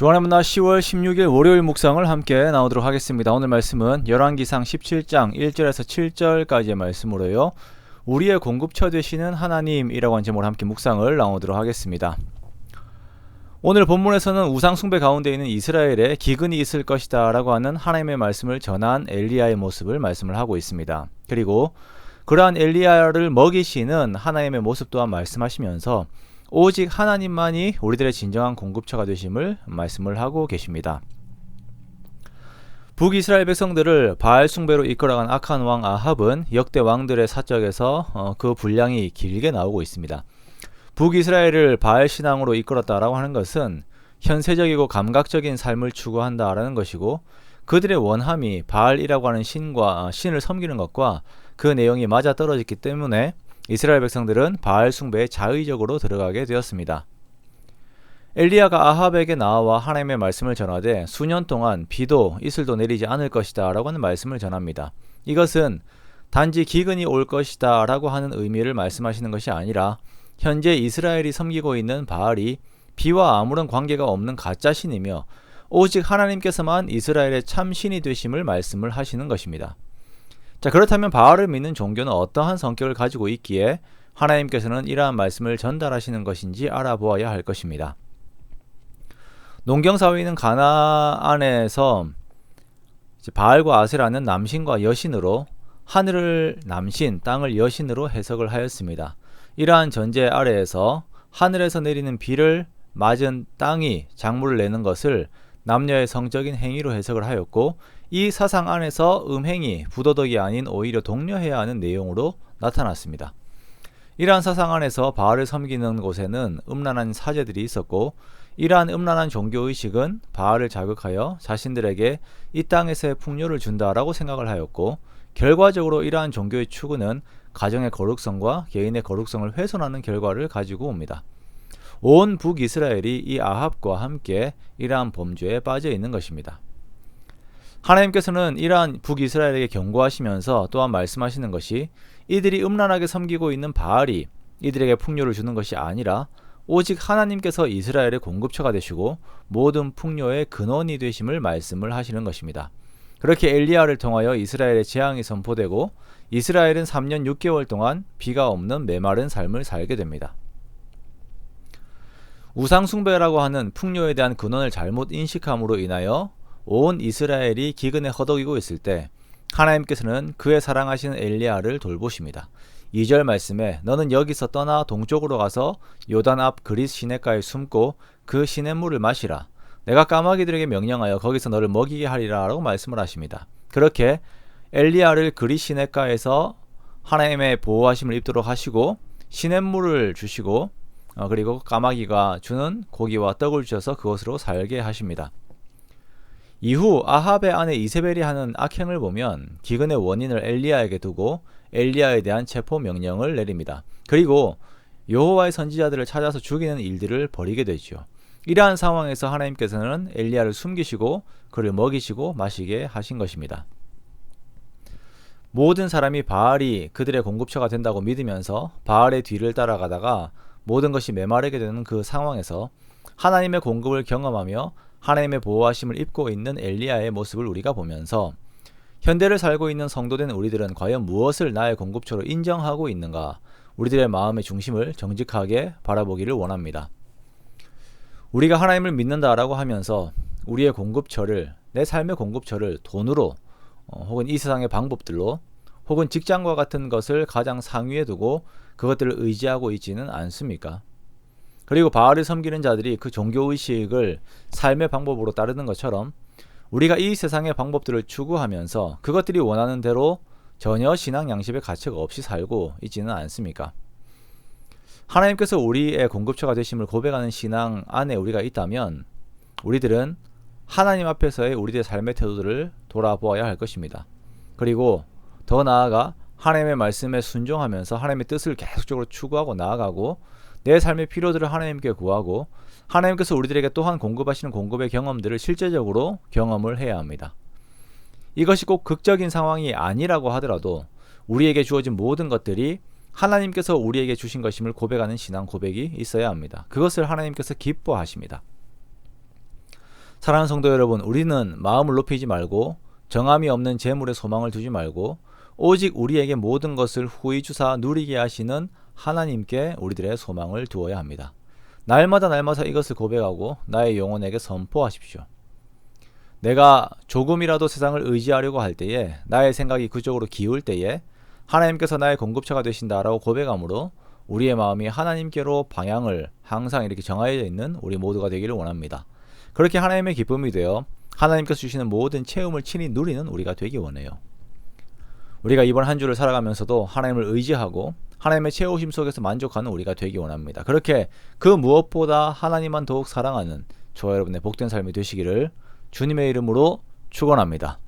주안의 문화 10월 16일 월요일 묵상을 함께 나오도록 하겠습니다. 오늘 말씀은 열왕기상 17장 1절에서 7절까지의 말씀으로요. 우리의 공급처 되시는 하나님이라고 한 제목으로 함께 묵상을 나오도록 하겠습니다. 오늘 본문에서는 우상 숭배 가운데 있는 이스라엘에 기근이 있을 것이다 라고 하는 하나님의 말씀을 전한 엘리야의 모습을 말씀을 하고 있습니다. 그리고 그러한 엘리야를 먹이시는 하나님의 모습 또한 말씀하시면서 오직 하나님만이 우리들의 진정한 공급처가 되심을 말씀을 하고 계십니다. 북이스라엘 백성들을 바알 숭배로 이끌어간 악한 왕 아합은 역대 왕들의 사적에서 그 분량이 길게 나오고 있습니다. 북이스라엘을 바알 신앙으로 이끌었다라고 하는 것은 현세적이고 감각적인 삶을 추구한다라는 것이고, 그들의 원함이 바알이라고 하는 신을 섬기는 것과 그 내용이 맞아떨어졌기 때문에 이스라엘 백성들은 바알 숭배에 자의적으로 들어가게 되었습니다. 엘리야가 아합에게 나와 하나님의 말씀을 전하되 수년 동안 비도 이슬도 내리지 않을 것이다 라고 하는 말씀을 전합니다. 이것은 단지 기근이 올 것이다 라고 하는 의미를 말씀하시는 것이 아니라 현재 이스라엘이 섬기고 있는 바알이 비와 아무런 관계가 없는 가짜 신이며 오직 하나님께서만 이스라엘의 참 신이 되심을 말씀을 하시는 것입니다. 자, 그렇다면 바알을 믿는 종교는 어떠한 성격을 가지고 있기에 하나님께서는 이러한 말씀을 전달하시는 것인지 알아보아야 할 것입니다. 농경사회에 있는 가나안에서 바알과 아세라는 남신과 여신으로 하늘을 남신, 땅을 여신으로 해석을 하였습니다. 이러한 전제 아래에서 하늘에서 내리는 비를 맞은 땅이 작물을 내는 것을 남녀의 성적인 행위로 해석을 하였고, 이 사상 안에서 음행이 부도덕이 아닌 오히려 독려해야 하는 내용으로 나타났습니다. 이러한 사상 안에서 바알을 섬기는 곳에는 음란한 사제들이 있었고, 이러한 음란한 종교의식은 바알을 자극하여 자신들에게 이 땅에서의 풍요를 준다라고 생각을 하였고, 결과적으로 이러한 종교의 추구는 가정의 거룩성과 개인의 거룩성을 훼손하는 결과를 가지고 옵니다. 온 북이스라엘이 이 아합과 함께 이러한 범죄에 빠져 있는 것입니다. 하나님께서는 이러한 북이스라엘에게 경고하시면서 또한 말씀하시는 것이 이들이 음란하게 섬기고 있는 바알이 이들에게 풍요를 주는 것이 아니라 오직 하나님께서 이스라엘의 공급처가 되시고 모든 풍요의 근원이 되심을 말씀을 하시는 것입니다. 그렇게 엘리야를 통하여 이스라엘의 재앙이 선포되고 이스라엘은 3년 6개월 동안 비가 없는 메마른 삶을 살게 됩니다. 우상숭배라고 하는 풍요에 대한 근원을 잘못 인식함으로 인하여 온 이스라엘이 기근에 허덕이고 있을 때 하나님께서는 그의 사랑하시는 엘리야를 돌보십니다. 2절 말씀에 너는 여기서 떠나 동쪽으로 가서 요단 앞 그릿 시냇가에 숨고 그 시냇물을 마시라. 내가 까마귀들에게 명령하여 거기서 너를 먹이게 하리라 라고 말씀을 하십니다. 그렇게 엘리야를 그릿 시냇가에서 하나님의 보호하심을 입도록 하시고 시냇물을 주시고 그리고 까마귀가 주는 고기와 떡을 주셔서 그것으로 살게 하십니다. 이후 아합의 아내 이세벨이 하는 악행을 보면 기근의 원인을 엘리야에게 두고 엘리야에 대한 체포 명령을 내립니다. 그리고 여호와의 선지자들을 찾아서 죽이는 일들을 벌이게 되죠. 이러한 상황에서 하나님께서는 엘리야를 숨기시고 그를 먹이시고 마시게 하신 것입니다. 모든 사람이 바알이 그들의 공급처가 된다고 믿으면서 바알의 뒤를 따라가다가 모든 것이 메마르게 되는 그 상황에서 하나님의 공급을 경험하며 하나님의 보호하심을 입고 있는 엘리야의 모습을 우리가 보면서 현대를 살고 있는 성도된 우리들은 과연 무엇을 나의 공급처로 인정하고 있는가, 우리들의 마음의 중심을 정직하게 바라보기를 원합니다. 우리가 하나님을 믿는다라고 하면서 우리의 공급처를, 내 삶의 공급처를 돈으로 혹은 이 세상의 방법들로 혹은 직장과 같은 것을 가장 상위에 두고 그것들을 의지하고 있지는 않습니까? 그리고 바알을 섬기는 자들이 그 종교의식을 삶의 방법으로 따르는 것처럼 우리가 이 세상의 방법들을 추구하면서 그것들이 원하는 대로 전혀 신앙 양식의 가치가 없이 살고 있지는 않습니까? 하나님께서 우리의 공급처가 되심을 고백하는 신앙 안에 우리가 있다면 우리들은 하나님 앞에서의 우리들의 삶의 태도들을 돌아보아야 할 것입니다. 그리고 더 나아가 하나님의 말씀에 순종하면서 하나님의 뜻을 계속적으로 추구하고 나아가고 내 삶의 필요들을 하나님께 구하고 하나님께서 우리들에게 또한 공급하시는 공급의 경험들을 실제적으로 경험을 해야 합니다. 이것이 꼭 극적인 상황이 아니라고 하더라도 우리에게 주어진 모든 것들이 하나님께서 우리에게 주신 것임을 고백하는 신앙 고백이 있어야 합니다. 그것을 하나님께서 기뻐하십니다. 사랑하는 성도 여러분, 우리는 마음을 높이지 말고 정함이 없는 재물에 소망을 두지 말고 오직 우리에게 모든 것을 후히 주사 누리게 하시는 하나님께 우리들의 소망을 두어야 합니다. 날마다 이것을 고백하고 나의 영혼에게 선포하십시오. 내가 조금이라도 세상을 의지하려고 할 때에, 나의 생각이 그쪽으로 기울 때에 하나님께서 나의 공급처가 되신다라고 고백함으로 우리의 마음이 하나님께로 방향을 항상 이렇게 정하여져 있는 우리 모두가 되기를 원합니다. 그렇게 하나님의 기쁨이 되어 하나님께서 주시는 모든 체험을 친히 누리는 우리가 되기 원해요. 우리가 이번 한 주를 살아가면서도 하나님을 의지하고 하나님의 채우심 속에서 만족하는 우리가 되기 원합니다. 그렇게 그 무엇보다 하나님만 더욱 사랑하는 저와 여러분의 복된 삶이 되시기를 주님의 이름으로 축원합니다.